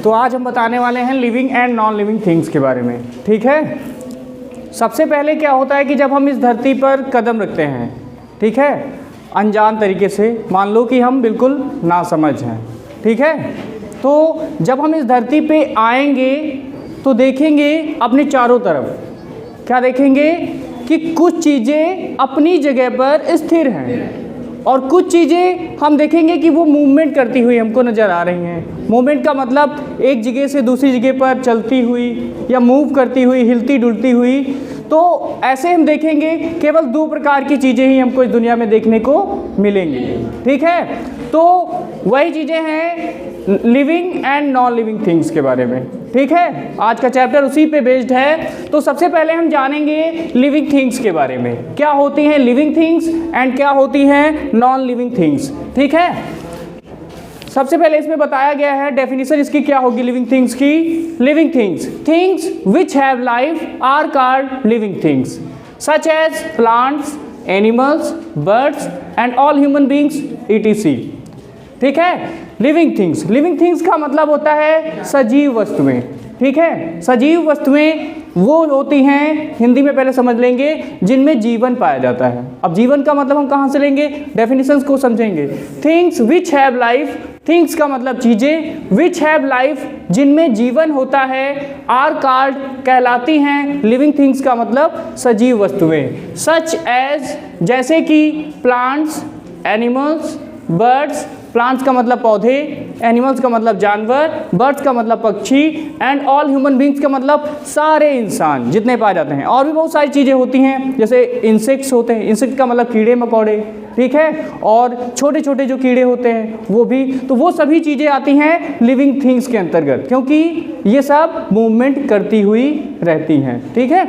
तो आज हम बताने वाले हैं living and non living things के बारे में। ठीक है, सबसे पहले क्या होता है कि जब हम इस धरती पर कदम रखते हैं, ठीक है, अनजान तरीके से, मान लो कि हम बिल्कुल नासमझ हैं, ठीक है, तो जब हम इस धरती पे आएंगे तो देखेंगे अपने चारों तरफ, क्या देखेंगे कि कुछ चीज़ें अपनी जगह पर स्थिर हैं और कुछ चीज़ें हम देखेंगे कि वो मूवमेंट करती हुई हमको नज़र आ रही हैं। मूवमेंट का मतलब एक जगह से दूसरी जगह पर चलती हुई या मूव करती हुई, हिलती डुलती हुई। तो ऐसे हम देखेंगे केवल दो प्रकार की चीज़ें ही हमको इस दुनिया में देखने को मिलेंगी। ठीक है, तो वही चीज़ें हैं living and non living things के बारे में। ठीक है, आज का चैप्टर उसी पे बेस्ड है। तो सबसे पहले हम जानेंगे लिविंग थिंग्स के बारे में, क्या होती हैं लिविंग थिंग्स एंड क्या होती हैं नॉन लिविंग थिंग्स। ठीक है, सबसे पहले इसमें बताया गया है डेफिनेशन इसकी क्या होगी लिविंग थिंग्स की। Living things, things which have life are called living things such as plants, animals, birds and all human beings etc। ठीक है, लिविंग थिंग्स, लिविंग थिंग्स का मतलब होता है सजीव वस्तुएं। ठीक है, सजीव वस्तुएं वो होती हैं, हिंदी में पहले समझ लेंगे, जिनमें जीवन पाया जाता है। अब जीवन का मतलब हम कहाँ से लेंगे, डेफिनेशंस को समझेंगे। Things which have life, things का मतलब चीज़ें, विच हैव लाइफ जिनमें जीवन होता है, आर कॉल्ड कहलाती हैं, लिविंग थिंग्स का मतलब सजीव वस्तुएं। सच एज जैसे कि प्लांट्स, एनिमल्स, बर्ड्स, प्लांट्स का मतलब पौधे, एनिमल्स का मतलब जानवर, बर्ड्स का मतलब पक्षी एंड ऑल ह्यूमन बींग्स का मतलब सारे इंसान जितने पाए जाते हैं। और भी बहुत सारी चीज़ें होती हैं, जैसे इंसेक्ट्स होते हैं, इंसेक्ट का मतलब कीड़े मकोड़े, ठीक है, और छोटे छोटे जो कीड़े होते हैं वो भी। तो वो सभी चीज़ें आती हैं लिविंग थिंग्स के अंतर्गत, क्योंकि ये सब मूवमेंट करती हुई रहती हैं। ठीक है,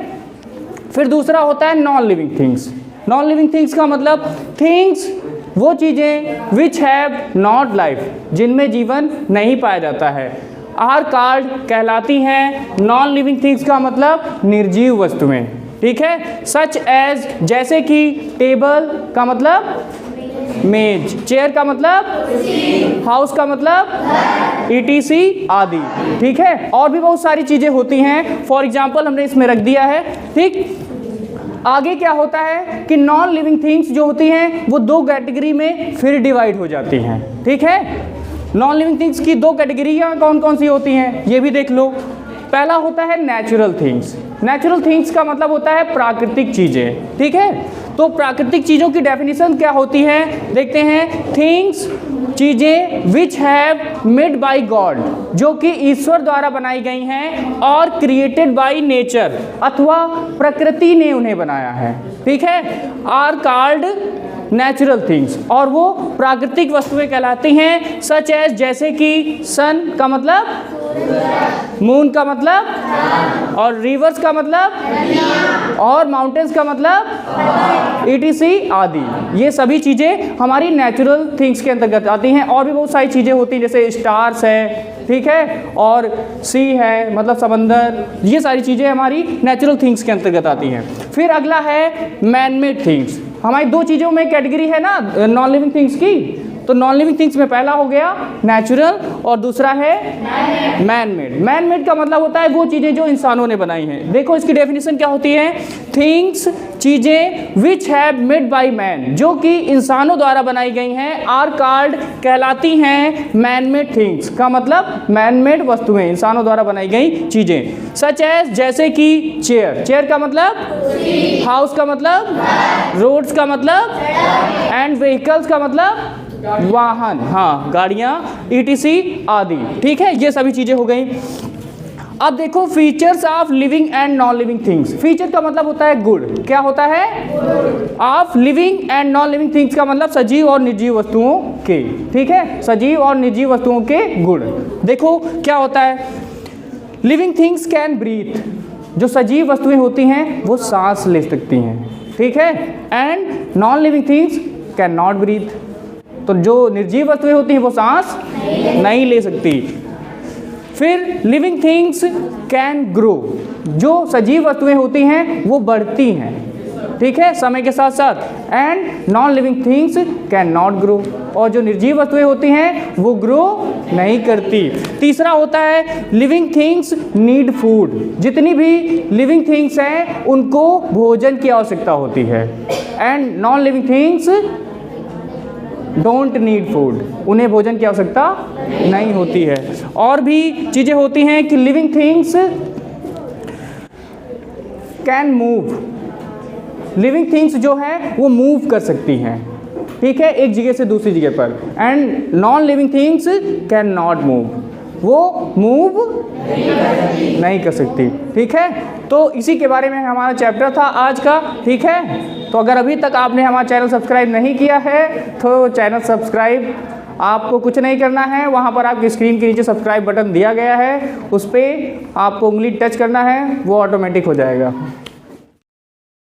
फिर दूसरा होता है non living things. Non living things का मतलब थिंग्स वो चीज़ें विच हैव नॉट लाइफ जिनमें जीवन नहीं पाया जाता है, आर कॉल्ड कहलाती हैं नॉन लिविंग थिंग्स का मतलब निर्जीव वस्तुएं। ठीक है, सच एज जैसे कि टेबल का मतलब मेज, चेयर का मतलब हाउस का मतलब etc आदि। ठीक है, और भी बहुत सारी चीज़ें होती हैं, फॉर एग्जाम्पल हमने इसमें रख दिया है। ठीक, आगे क्या होता है कि नॉन लिविंग थिंग्स जो होती हैं वो दो कैटेगरी में फिर डिवाइड हो जाती हैं। ठीक है, नॉन लिविंग थिंग्स की दो कैटेगरियाँ कौन कौन सी होती हैं ये भी देख लो। पहला होता है नेचुरल थिंग्स। नेचुरल थिंग्स का मतलब होता है प्राकृतिक चीज़ें। ठीक है, तो प्राकृतिक चीज़ों की डेफिनेशन क्या होती है देखते हैं। थिंग्स चीज़ें which have made by God जो कि ईश्वर द्वारा बनाई गई हैं, और क्रिएटेड बाय नेचर अथवा प्रकृति ने उन्हें बनाया है। ठीक है, आर कॉल्ड नेचुरल थिंग्स, और वो प्राकृतिक वस्तुएं कहलाती हैं। सच एज जैसे कि सन का मतलब मून का मतलब, और रिवर्स का मतलब, और माउंटेन्स का मतलब etc आदि। ये सभी चीज़ें हमारी नेचुरल थिंग्स के अंतर्गत आती हैं। और भी बहुत सारी चीज़ें होती हैं, जैसे स्टार्स है, ठीक है, और सी है मतलब समंदर, ये सारी चीज़ें हमारी नेचुरल थिंग्स के अंतर्गत आती हैं। फिर अगला है मैन मेड थिंग्स। हमारी दो चीज़ों में कैटेगरी है ना नॉन लिविंग थिंग्स की, तो नॉन लिविंग थिंग्स में पहला हो गया नेचुरल और दूसरा है मैन मेड। मैन मेड का मतलब होता है वो चीज़ें जो इंसानों ने बनाई हैं। देखो इसकी डेफिनेशन क्या होती है। थिंग्स चीज़ें which have made by man जो कि इंसानों द्वारा बनाई गई हैं, आर कॉल्ड कहलाती हैं मैन मेड थिंग्स का मतलब मैन मेड वस्तुएं, इंसानों द्वारा बनाई गई चीज़ें। सच एज जैसे कि चेयर, चेयर का मतलब हाउस का मतलब, रोड्स का मतलब, एंड व्हीकल्स का मतलब वाहन, हाँ गाड़ियाँ etc आदि। ठीक है, ये सभी चीज़ें हो गई। अब देखो features of living and non living things. Feature का मतलब होता है गुण, क्या होता है of living and non living things का मतलब सजीव और निर्जीव वस्तुओं के। ठीक है, सजीव और निर्जीव वस्तुओं के गुण। देखो क्या होता है, लिविंग थिंग्स कैन ब्रीथ, जो सजीव वस्तुएं होती हैं वो सांस ले सकती हैं। ठीक है, and non living things can not breathe, तो जो निर्जीव वस्तुएं होती हैं वो सांस नहीं ले सकती। फिर लिविंग थिंग्स कैन ग्रो, जो सजीव वस्तुएं होती हैं वो बढ़ती हैं, ठीक है, समय के साथ साथ। And non living things can not grow, और जो निर्जीव वस्तुएं होती हैं वो ग्रो नहीं करती। तीसरा होता है लिविंग थिंग्स नीड फूड, जितनी भी लिविंग थिंग्स हैं उनको भोजन की आवश्यकता होती है। And non living things don't need food, उन्हें भोजन की आवश्यकता नहीं होती है। और भी चीज़ें होती हैं कि living things can move, living things जो है वो मूव कर सकती हैं, ठीक है, एक जगह से दूसरी जगह पर। And non living things can not move, वो मूव नहीं कर सकती, ठीक है। तो इसी के बारे में हमारा चैप्टर था आज का, ठीक है। तो अगर अभी तक आपने हमारा चैनल सब्सक्राइब नहीं किया है तो चैनल सब्सक्राइब आपको कुछ नहीं करना है, वहाँ पर आपकी स्क्रीन के नीचे सब्सक्राइब बटन दिया गया है, उस पर आपको उंगली टच करना है, वो ऑटोमेटिक हो जाएगा।